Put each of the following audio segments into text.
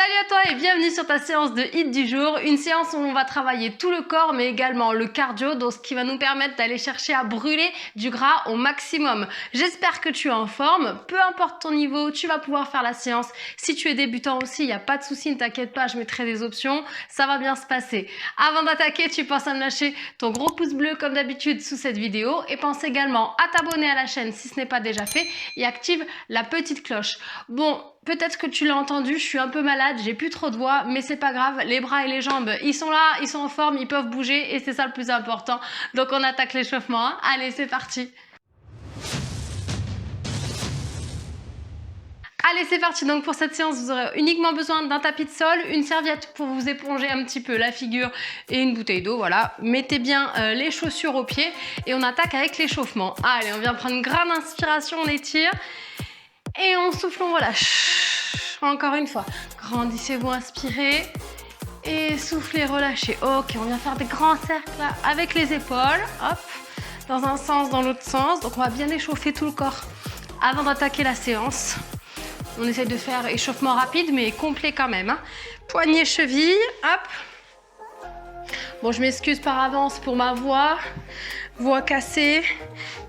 Salut à toi et bienvenue sur ta séance de HIIT du jour, une séance où on va travailler tout le corps mais également le cardio, donc ce qui va nous permettre d'aller chercher à brûler du gras au maximum. J'espère que tu es en forme, peu importe ton niveau, tu vas pouvoir faire la séance. Si tu es débutant aussi, il n'y a pas de souci, ne t'inquiète pas, je mettrai des options, ça va bien se passer. Avant d'attaquer, tu penses à me lâcher ton gros pouce bleu comme d'habitude sous cette vidéo et pense également à t'abonner à la chaîne si ce n'est pas déjà fait et active la petite cloche. Bon, peut-être que tu l'as entendu, je suis un peu malade, j'ai plus trop de voix, mais c'est pas grave, les bras et les jambes, ils sont là, ils sont en forme, ils peuvent bouger et c'est ça le plus important. Donc on attaque l'échauffement, hein. Allez, c'est parti. Allez, c'est parti. Donc pour cette séance, vous aurez uniquement besoin d'un tapis de sol, une serviette pour vous éponger un petit peu la figure et une bouteille d'eau, voilà. Mettez bien les chaussures aux pieds et on attaque avec l'échauffement. Allez, on vient prendre une grande inspiration, on étire. Et on souffle, on relâche. Encore une fois. Grandissez-vous, inspirez. Et soufflez, relâchez. Ok, on vient faire des grands cercles là, avec les épaules. Hop. Dans un sens, dans l'autre sens. Donc on va bien échauffer tout le corps avant d'attaquer la séance. On essaie de faire échauffement rapide mais complet quand même. Hein. Poignets, chevilles. Hop. Bon, je m'excuse par avance pour ma voix. Voix cassée.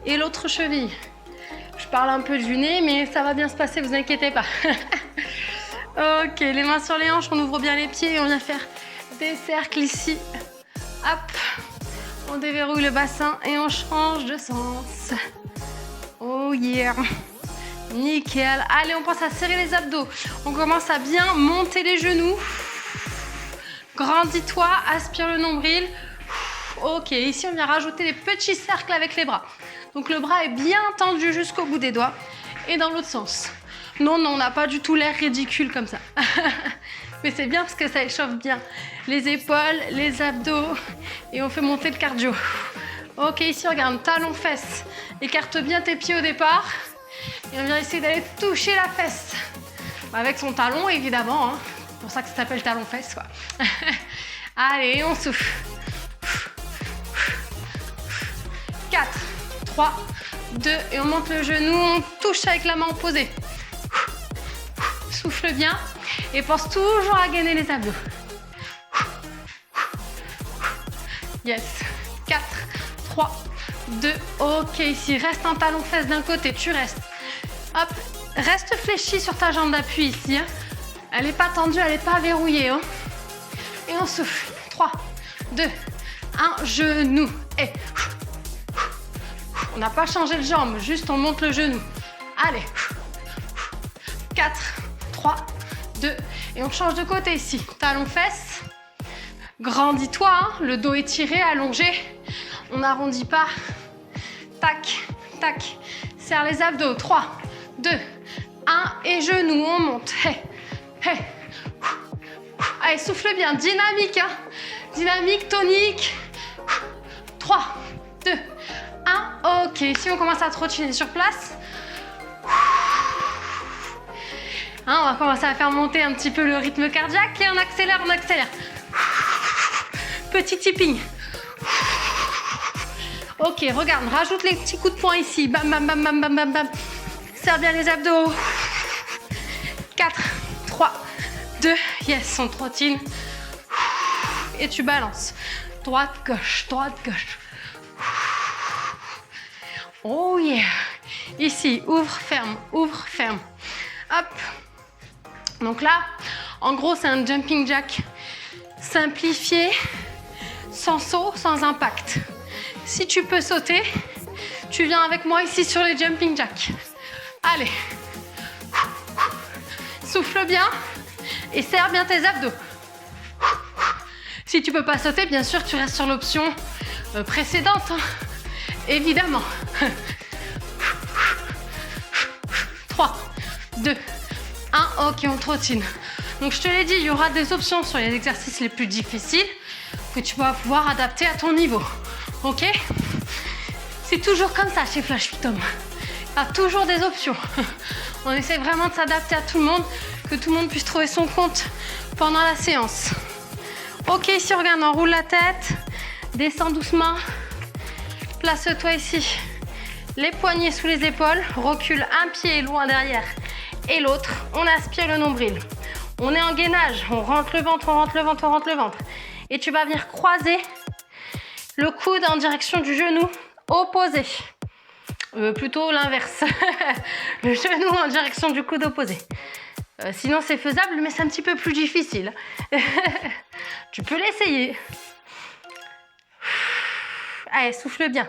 Et l'autre cheville. Je parle un peu du nez, mais ça va bien se passer, vous inquiétez pas. Ok, les mains sur les hanches, on ouvre bien les pieds et on vient faire des cercles ici. Hop, on déverrouille le bassin et on change de sens. Oh yeah, nickel. Allez, on pense à serrer les abdos. On commence à bien monter les genoux. Grandis-toi, aspire le nombril. Ok, ici on vient rajouter des petits cercles avec les bras. Donc le bras est bien tendu jusqu'au bout des doigts. Et dans l'autre sens. Non, on n'a pas du tout l'air ridicule comme ça. Mais c'est bien parce que ça échauffe bien les épaules, les abdos. Et on fait monter le cardio. Ok, ici regarde, talon, fesse. Écarte bien tes pieds au départ. Et on vient essayer d'aller toucher la fesse. Avec son talon évidemment. Hein. C'est pour ça que ça s'appelle talon-fesse quoi. Allez, on souffle. 4, 3, 2 et on monte le genou, on touche avec la main opposée. Souffle bien et pense toujours à gainer les abdos. Yes. 4, 3, 2, ok, ici, reste un talon fesse d'un côté, tu restes. Hop, reste fléchi sur ta jambe d'appui ici. Hein. Elle n'est pas tendue, elle n'est pas verrouillée. Hein. Et on souffle. 3, 2, 1, genou et... On n'a pas changé de jambe, juste on monte le genou. Allez. 4, 3, 2. Et on change de côté ici. Talon fesse. Grandis-toi. Hein. Le dos étiré, allongé. On n'arrondit pas. Tac, tac. Serre les abdos. 3, 2, 1. Et genou, on monte. Hey, hey. Allez, souffle bien. Dynamique. Hein. Dynamique, tonique. 3, 2, 1, ok, ici on commence à trottiner sur place. Hein, on va commencer à faire monter un petit peu le rythme cardiaque et on accélère, on accélère. Petit tipping. Ok, regarde, rajoute les petits coups de poing ici. Bam, bam, bam, bam, bam, bam, bam. Serre bien les abdos. 4, 3, 2, yes, on trottine. Et tu balances. Droite, gauche, droite, gauche. Oh yeah! Ici, ouvre, ferme, ouvre, ferme. Hop! Donc là, en gros, c'est un jumping jack simplifié, sans saut, sans impact. Si tu peux sauter, tu viens avec moi ici sur les jumping jacks. Allez! Souffle bien et serre bien tes abdos. Si tu peux pas sauter, bien sûr, tu restes sur l'option précédente. Hein. Évidemment. 3, 2, 1. Ok, on trottine. Donc, je te l'ai dit, il y aura des options sur les exercices les plus difficiles que tu vas pouvoir adapter à ton niveau. Ok? C'est toujours comme ça chez Flash Fit Home. Il y a toujours des options. On essaie vraiment de s'adapter à tout le monde, que tout le monde puisse trouver son compte pendant la séance. Ok, ici, regarde, on roule la tête. Descends doucement. Place-toi ici, les poignets sous les épaules, recule un pied loin derrière et l'autre, on aspire le nombril. On est en gainage, on rentre le ventre, on rentre le ventre, on rentre le ventre. Et tu vas venir croiser le coude en direction du genou opposé. Plutôt l'inverse. Le genou en direction du coude opposé. Sinon c'est faisable, mais c'est un petit peu plus difficile. Tu peux l'essayer. Allez, souffle bien.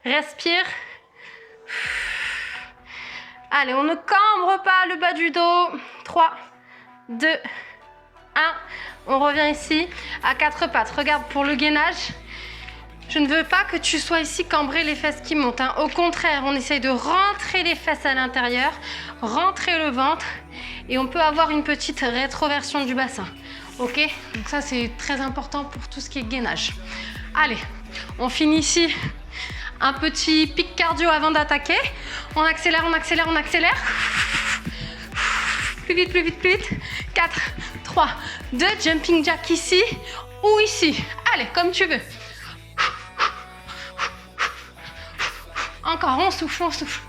Respire. Allez, on ne cambre pas le bas du dos. 3, 2, 1. On revient ici à 4 pattes. Regarde, pour le gainage, je ne veux pas que tu sois ici cambré les fesses qui montent. Hein. Au contraire, on essaye de rentrer les fesses à l'intérieur, rentrer le ventre et on peut avoir une petite rétroversion du bassin. Ok? Donc ça, c'est très important pour tout ce qui est gainage. Allez, on finit ici. Un petit pic cardio avant d'attaquer. On accélère, on accélère, on accélère. Plus vite, plus vite, plus vite. 4, 3, 2. Jumping jack ici ou ici. Allez, comme tu veux. Encore, on souffle, on souffle.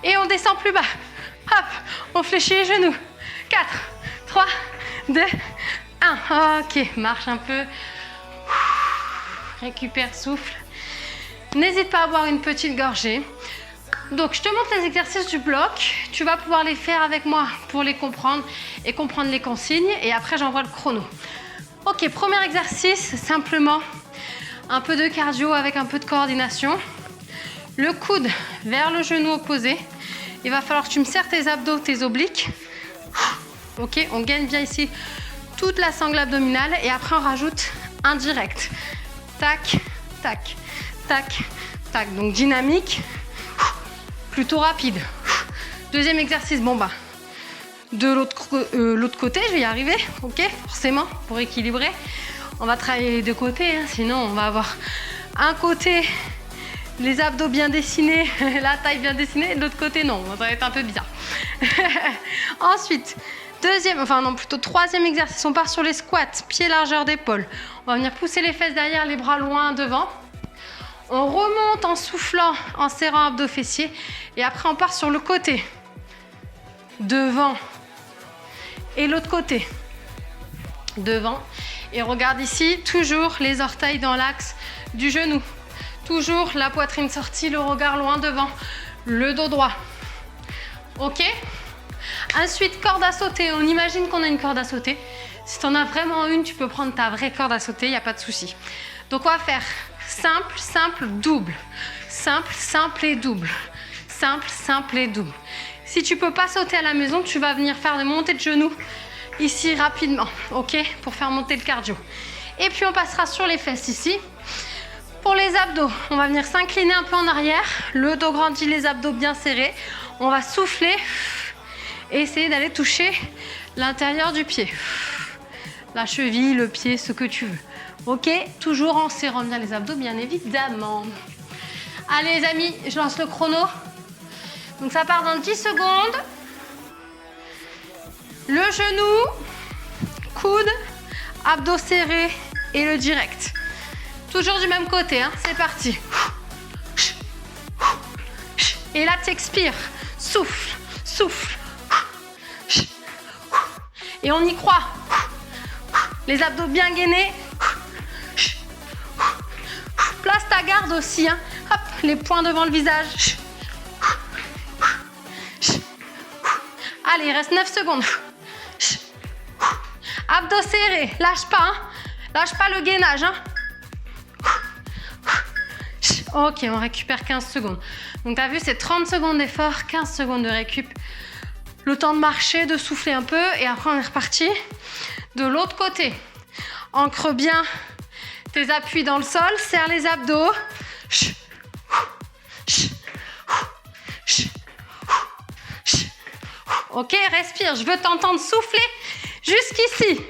Et on descend plus bas. Hop, on fléchit les genoux. 4, 3, 2, 1. Ok, marche un peu. Récupère, souffle. N'hésite pas à boire une petite gorgée. Donc, je te montre les exercices du bloc. Tu vas pouvoir les faire avec moi pour les comprendre et comprendre les consignes. Et après, j'envoie le chrono. Ok, premier exercice, simplement un peu de cardio avec un peu de coordination. Le coude vers le genou opposé. Il va falloir que tu me serres tes abdos, tes obliques. Ok, on gagne bien ici toute la sangle abdominale. Et après, on rajoute un direct. Tac, tac, tac, tac. Donc dynamique, plutôt rapide. Deuxième exercice, bon bah, de l'autre côté, je vais y arriver, ok, forcément, pour équilibrer. On va travailler les deux côtés, hein, sinon on va avoir un côté, les abdos bien dessinés, la taille bien dessinée, et de l'autre côté non, ça va être un peu bizarre. Ensuite, troisième exercice, on part sur les squats, pieds largeur d'épaule. On va venir pousser les fesses derrière, les bras loin devant. On remonte en soufflant, en serrant abdos fessiers. Et après, on part sur le côté. Devant. Et l'autre côté. Devant. Et regarde ici, toujours les orteils dans l'axe du genou. Toujours la poitrine sortie, le regard loin devant. Le dos droit. Ok ? Ensuite, corde à sauter. On imagine qu'on a une corde à sauter. Si tu en as vraiment une, tu peux prendre ta vraie corde à sauter, il n'y a pas de souci. Donc, on va faire simple, simple, double. Simple, simple et double. Simple, simple et double. Si tu ne peux pas sauter à la maison, tu vas venir faire des montées de genoux ici rapidement, ok, pour faire monter le cardio. Et puis, on passera sur les fesses ici. Pour les abdos, on va venir s'incliner un peu en arrière. Le dos grandi, les abdos bien serrés. On va souffler et essayer d'aller toucher l'intérieur du pied. La cheville, le pied, ce que tu veux. Ok, toujours en serrant bien les abdos, bien évidemment. Allez les amis, je lance le chrono. Donc ça part dans 10 secondes. Le genou, coude, abdos serrés et le direct. Toujours du même côté, hein. C'est parti. Et là, tu expires. Souffle, souffle. Et on y croit. Les abdos bien gainés. Place ta garde aussi, hein. Hop, les poings devant le visage. Allez, il reste 9 secondes. Abdos serrés, lâche pas, hein. Lâche pas le gainage, hein. Ok, on récupère 15 secondes. Donc tu as vu, c'est 30 secondes d'effort, 15 secondes de récup. Le temps de marcher, de souffler un peu et après on est reparti. De l'autre côté, ancre bien tes appuis dans le sol, serre les abdos. Ok, respire, je veux t'entendre souffler jusqu'ici.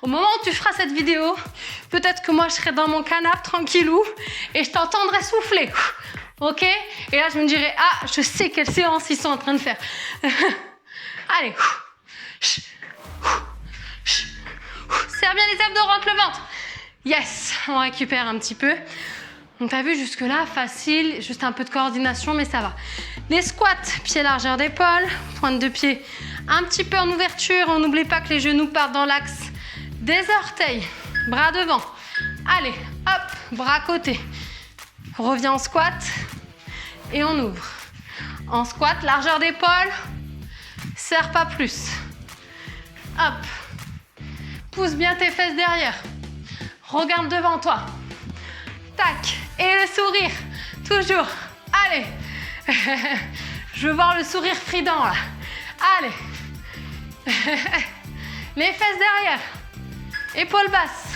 Au moment où tu feras cette vidéo, peut-être que moi je serai dans mon canapé tranquillou et je t'entendrai souffler. Ok? Et là je me dirai, ah, je sais quelle séance ils sont en train de faire. Allez. Serre bien les abdos, rentre le ventre. Yes, on récupère un petit peu. Donc t'as vu jusque-là, facile, juste un peu de coordination, mais ça va. Les squats, pieds largeur d'épaule, pointe de pied un petit peu en ouverture. On n'oublie pas que les genoux partent dans l'axe des orteils. Bras devant. Allez, hop, bras côté. Reviens en squat et on ouvre. En squat, largeur d'épaule, serre pas plus. Hop. Pousse bien tes fesses derrière. Regarde devant toi. Tac. Et le sourire. Toujours. Allez. Je veux voir le sourire frident là. Allez. Les fesses derrière. Épaules basses.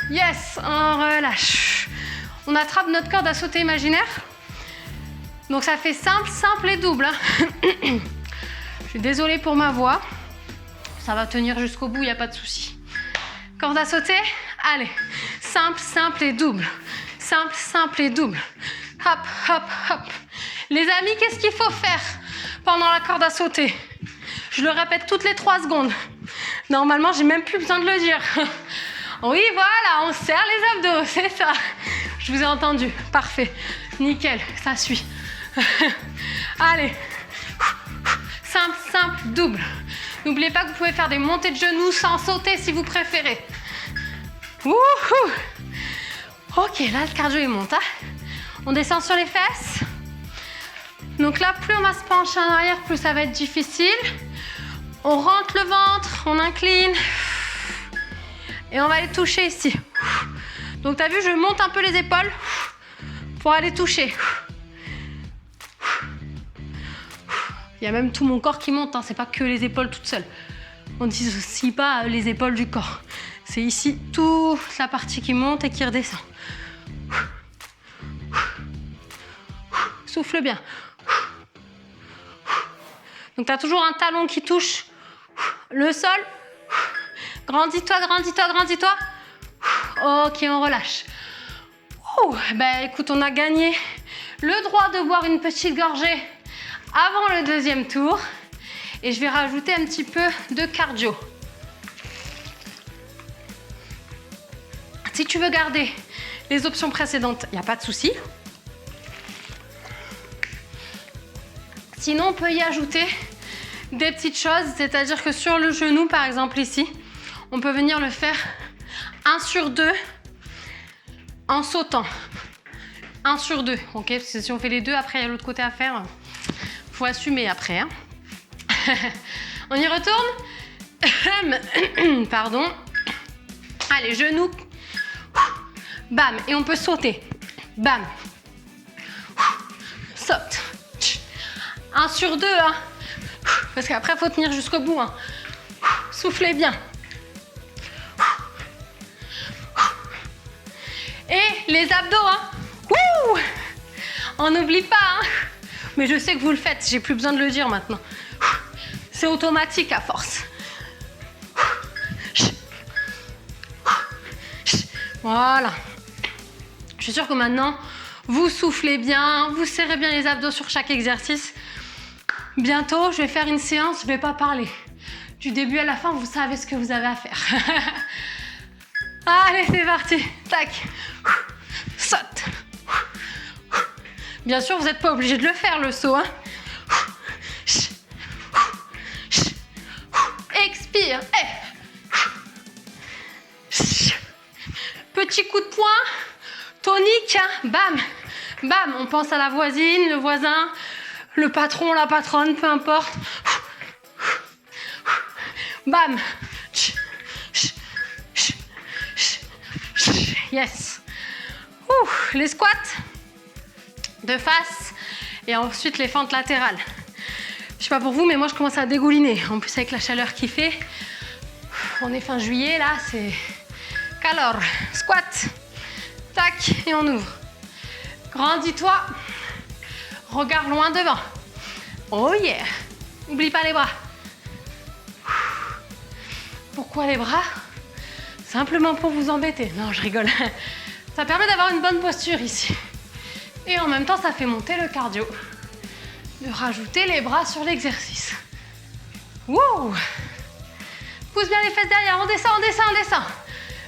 Yes. On relâche. On attrape notre corde à sauter imaginaire. Donc ça fait simple, simple et double. Je suis désolée pour ma voix. Ça va tenir jusqu'au bout, il n'y a pas de souci. Corde à sauter. Allez. Simple, simple et double. Simple, simple et double. Hop, hop, hop. Les amis, qu'est-ce qu'il faut faire pendant la corde à sauter? Je le répète toutes les 3 secondes. Normalement, j'ai même plus besoin de le dire. Oui, voilà, on serre les abdos, c'est ça. Je vous ai entendu. Parfait. Nickel, ça suit. Allez. Simple, simple, double. N'oubliez pas que vous pouvez faire des montées de genoux sans sauter si vous préférez. Wouhou! Ok, là le cardio il monte. Hein? On descend sur les fesses. Donc là, plus on va se pencher en arrière, plus ça va être difficile. On rentre le ventre, on incline. Et on va aller toucher ici. Donc tu as vu, je monte un peu les épaules pour aller toucher. Il y a même tout mon corps qui monte, hein. C'est pas que les épaules toutes seules. On ne dissocie pas les épaules du corps. C'est ici toute la partie qui monte et qui redescend. Souffle bien. Donc tu as toujours un talon qui touche le sol. Grandis-toi, grandis-toi, grandis-toi. Ok, on relâche. Ben écoute, on a gagné le droit de boire une petite gorgée avant le deuxième tour. Et je vais rajouter un petit peu de cardio. Si tu veux garder les options précédentes, il n'y a pas de souci. Sinon, on peut y ajouter des petites choses, c'est-à-dire que sur le genou, par exemple ici, on peut venir le faire 1 sur 2 en sautant. 1 sur 2, ok? Parce que si on fait les deux, après il y a l'autre côté à faire. Faut assumer après. Hein. On y retourne. Pardon. Allez, genoux. Bam. Et on peut sauter. Bam. Saute. 1 sur 2. Hein. Parce qu'après, il faut tenir jusqu'au bout. Hein. Soufflez bien. Et les abdos. Hein. Wouh! On n'oublie pas. Hein. Mais je sais que vous le faites. J'ai plus besoin de le dire maintenant. C'est automatique à force. Voilà. Je suis sûre que maintenant, vous soufflez bien, vous serrez bien les abdos sur chaque exercice. Bientôt, je vais faire une séance, je ne vais pas parler. Du début à la fin, vous savez ce que vous avez à faire. Allez, c'est parti. Tac. Saute. Bien sûr, vous n'êtes pas obligé de le faire, le saut. Hein. Expire. Petit coup de poing. Tonique. Hein. Bam. Bam. On pense à la voisine, le voisin, le patron, la patronne, peu importe. Bam. Yes. Les squats de face et ensuite les fentes latérales. Je sais pas pour vous, mais moi je commence à dégouliner. En plus avec la chaleur qu'il fait, on est fin juillet là, c'est calor. Squat, tac et on ouvre. Grandis-toi, regarde loin devant. Oh yeah. N'oublie pas les bras. Pourquoi les bras? Simplement pour vous embêter. Non, je rigole. Ça permet d'avoir une bonne posture ici. Et en même temps, ça fait monter le cardio. De rajouter les bras sur l'exercice. Wouh! Pousse bien les fesses derrière. On descend, on descend, on descend.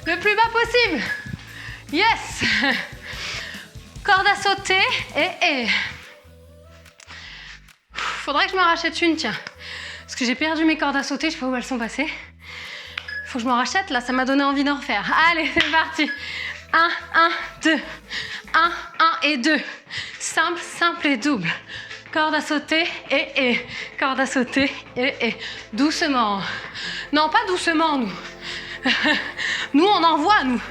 Le plus bas possible. Yes! Corde à sauter et. Faudrait que je m'en rachète une, tiens. Parce que j'ai perdu mes cordes à sauter, je sais pas où elles sont passées. Faut que je m'en rachète, là, ça m'a donné envie d'en refaire. Allez, c'est parti. 1, 1, 2. 1, 1 et 2. Simple, simple et double. Corde à sauter et. Corde à sauter et. Doucement. Non, pas doucement, nous. Nous, on envoie, nous.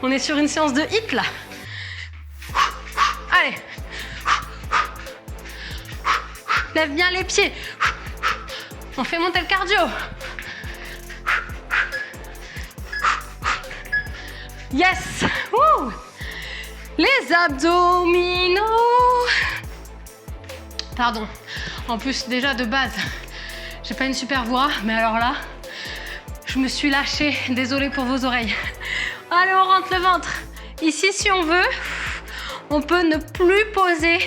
On est sur une séance de hit, là. Allez. Lève bien les pieds. On fait monter le cardio. Yes! Wouh! Les abdominaux. Pardon. En plus, déjà de base, j'ai pas une super voix, mais alors là, je me suis lâchée. Désolée pour vos oreilles. Allez, on rentre le ventre. Ici, si on veut, on peut ne plus poser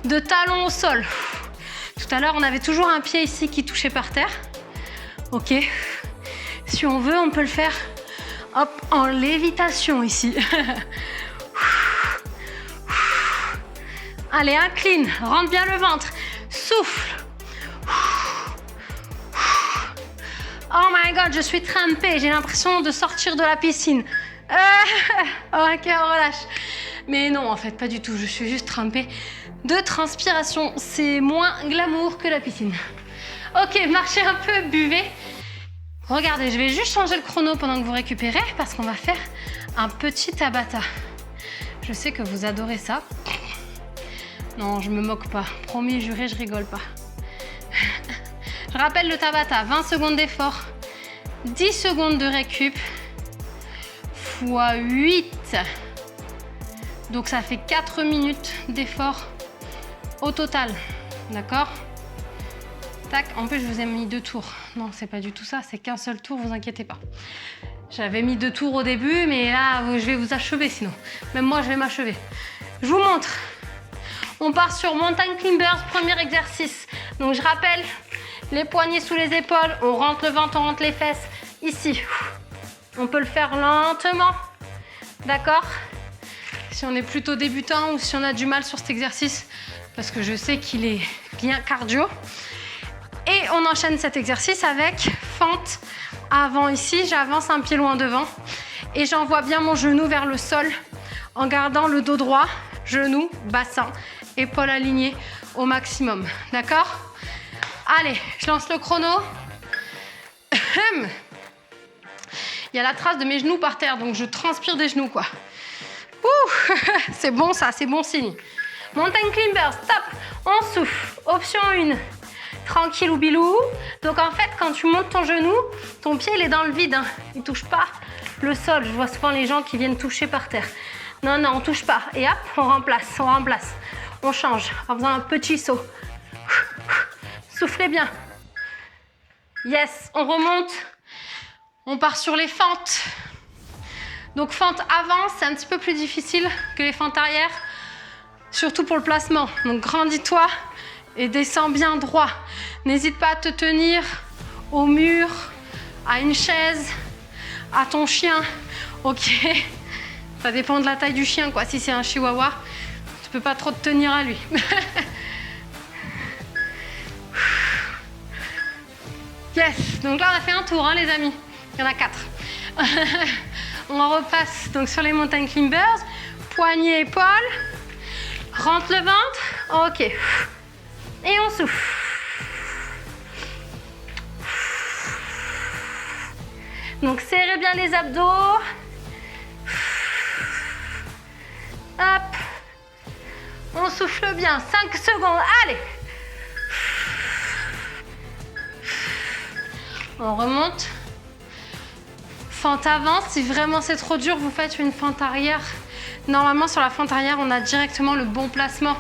de talons au sol. Tout à l'heure, on avait toujours un pied ici qui touchait par terre. Ok. Si on veut, on peut le faire. Hop, en lévitation ici. Allez, incline, rentre bien le ventre. Souffle. Oh my god, je suis trempée. J'ai l'impression de sortir de la piscine. Ok, on relâche. Mais non, en fait, pas du tout. Je suis juste trempée de transpiration. C'est moins glamour que la piscine. Ok, marchez un peu, buvez. Regardez, je vais juste changer le chrono pendant que vous récupérez parce qu'on va faire un petit Tabata. Je sais que vous adorez ça. Non, je me moque pas. Promis, juré, je rigole pas. Je rappelle le Tabata, 20 secondes d'effort, 10 secondes de récup, fois 8. Donc ça fait 4 minutes d'effort au total. D'accord ? Tac, en plus je vous ai mis 2 tours. Non, c'est pas du tout ça, c'est qu'un seul tour, vous inquiétez pas. J'avais mis 2 tours au début, mais là, je vais vous achever sinon. Même moi, je vais m'achever. Je vous montre. On part sur Mountain Climbers, premier exercice. Donc je rappelle, les poignets sous les épaules, on rentre le ventre, on rentre les fesses. Ici, on peut le faire lentement. D'accord ? Si on est plutôt débutant ou si on a du mal sur cet exercice, parce que je sais qu'il est bien cardio. Et on enchaîne cet exercice avec fente avant ici. J'avance un pied loin devant et j'envoie bien mon genou vers le sol en gardant le dos droit, genou, bassin, épaules alignées au maximum. D'accord ? Allez, je lance le chrono. Il y a la trace de mes genoux par terre, donc je transpire des genoux, quoi. Ouh, c'est bon ça, c'est bon signe. Mountain Climbers, stop. On souffle. Option 1. Tranquille ou bilou. Donc en fait, quand tu montes ton genou, ton pied il est dans le vide. Hein. Il ne touche pas le sol. Je vois souvent les gens qui viennent toucher par terre. Non, non, on ne touche pas. Et hop, on remplace, on remplace. On change en faisant un petit saut. Soufflez bien. Yes, on remonte. On part sur les fentes. Donc fente avant, c'est un petit peu plus difficile que les fentes arrière. Surtout pour le placement. Donc grandis-toi et descends bien droit. N'hésite pas à te tenir au mur, à une chaise, à ton chien. Ok. Ça dépend de la taille du chien, quoi. Si c'est un chihuahua, tu peux pas trop te tenir à lui. Yes. Donc là, on a fait un tour, hein, les amis. Il y en a 4. On repasse donc sur les mountain climbers. Poignets, épaules. Rentre le ventre. Ok. Et on souffle. Donc serrez bien les abdos. Hop. On souffle bien. 5 secondes. Allez. On remonte. Fente avant. Si vraiment c'est trop dur, vous faites une fente arrière. Normalement, sur la fente arrière, on a directement le bon placement.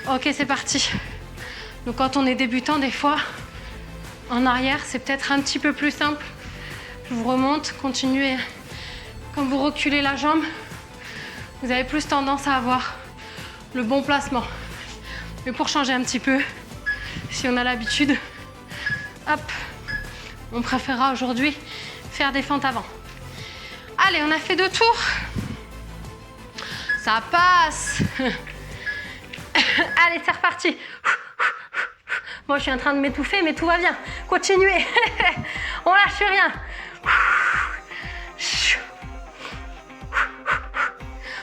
Ok, c'est parti. Donc quand on est débutant, des fois, en arrière, c'est peut-être un petit peu plus simple. Je vous remonte, continuez. Quand vous reculez la jambe, vous avez plus tendance à avoir le bon placement. Mais pour changer un petit peu, si on a l'habitude, hop, on préférera aujourd'hui faire des fentes avant. Allez, on a fait 2 tours. Ça passe. Allez, c'est reparti. Moi, je suis en train de m'étouffer, mais tout va bien. Continuez. On lâche rien.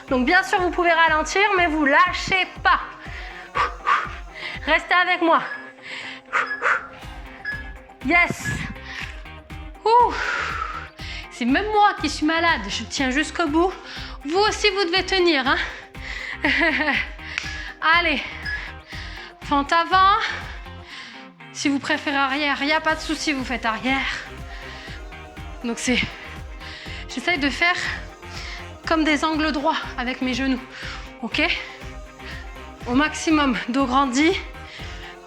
Donc, bien sûr, vous pouvez ralentir, mais vous lâchez pas. Restez avec moi. Yes. C'est même moi qui suis malade. Je tiens jusqu'au bout. Vous aussi, vous devez tenir. Hein. Allez. Fente avant. Si vous préférez arrière, il n'y a pas de souci, vous faites arrière. Donc c'est... J'essaye de faire comme des angles droits avec mes genoux. Ok? Au maximum, dos grandi.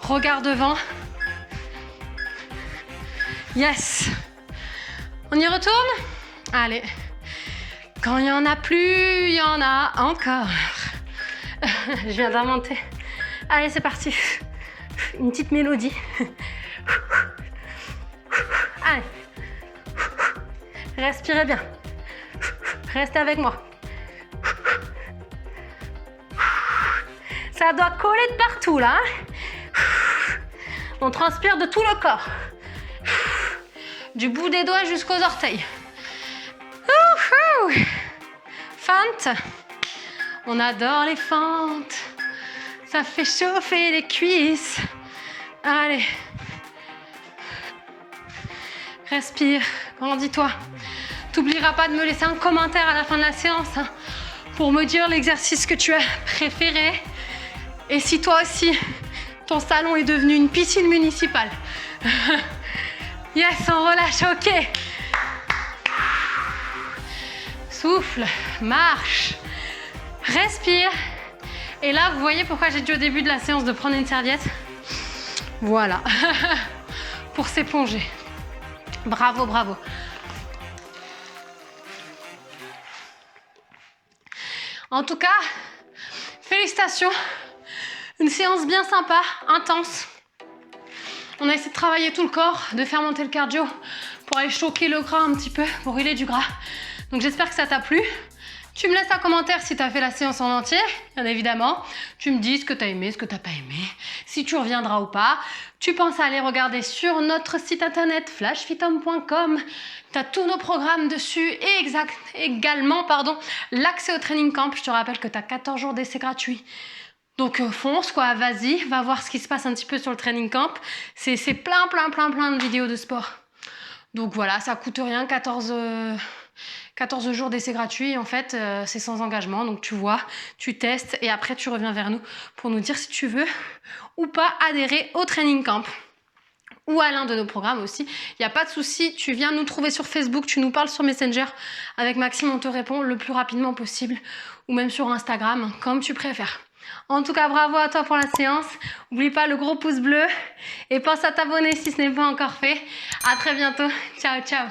Regard devant. Yes. On y retourne? Allez. Quand il n'y en a plus, il y en a encore. Je viens d'inventer. Allez, c'est parti. Une petite mélodie. Allez. Respirez bien. Restez avec moi. Ça doit coller de partout, là. On transpire de tout le corps. Du bout des doigts jusqu'aux orteils. Fente. On adore les fentes. Ça fait chauffer les cuisses. Allez. Respire. Grandis-toi. T'oublieras pas de me laisser un commentaire à la fin de la séance hein, pour me dire l'exercice que tu as préféré. Et si toi aussi, ton salon est devenu une piscine municipale. Yes, on relâche, ok. Souffle, marche, respire. Et là, vous voyez pourquoi j'ai dit au début de la séance de prendre une serviette? Voilà, pour s'éponger. Bravo, bravo. En tout cas, félicitations. Une séance bien sympa, intense. On a essayé de travailler tout le corps, de faire monter le cardio pour aller choquer le gras un petit peu, pour brûler du gras. Donc j'espère que ça t'a plu. Tu me laisses un commentaire si tu as fait la séance en entier, bien évidemment. Tu me dis ce que tu as aimé, ce que tu n'as pas aimé, si tu reviendras ou pas. Tu penses à aller regarder sur notre site internet flashfithom.com. Tu as tous nos programmes dessus et également l'accès au training camp. Je te rappelle que tu as 14 jours d'essai gratuit. Donc fonce quoi, vas-y, va voir ce qui se passe un petit peu sur le training camp. C'est plein de vidéos de sport. Donc voilà, ça coûte rien, 14 jours d'essai gratuit, en fait, c'est sans engagement. Donc tu vois, tu testes et après tu reviens vers nous pour nous dire si tu veux ou pas adhérer au training camp ou à l'un de nos programmes aussi. Il n'y a pas de souci, tu viens nous trouver sur Facebook, tu nous parles sur Messenger. Avec Maxime, on te répond le plus rapidement possible ou même sur Instagram, comme tu préfères. En tout cas, bravo à toi pour la séance. N'oublie pas le gros pouce bleu et pense à t'abonner si ce n'est pas encore fait. À très bientôt. Ciao, ciao.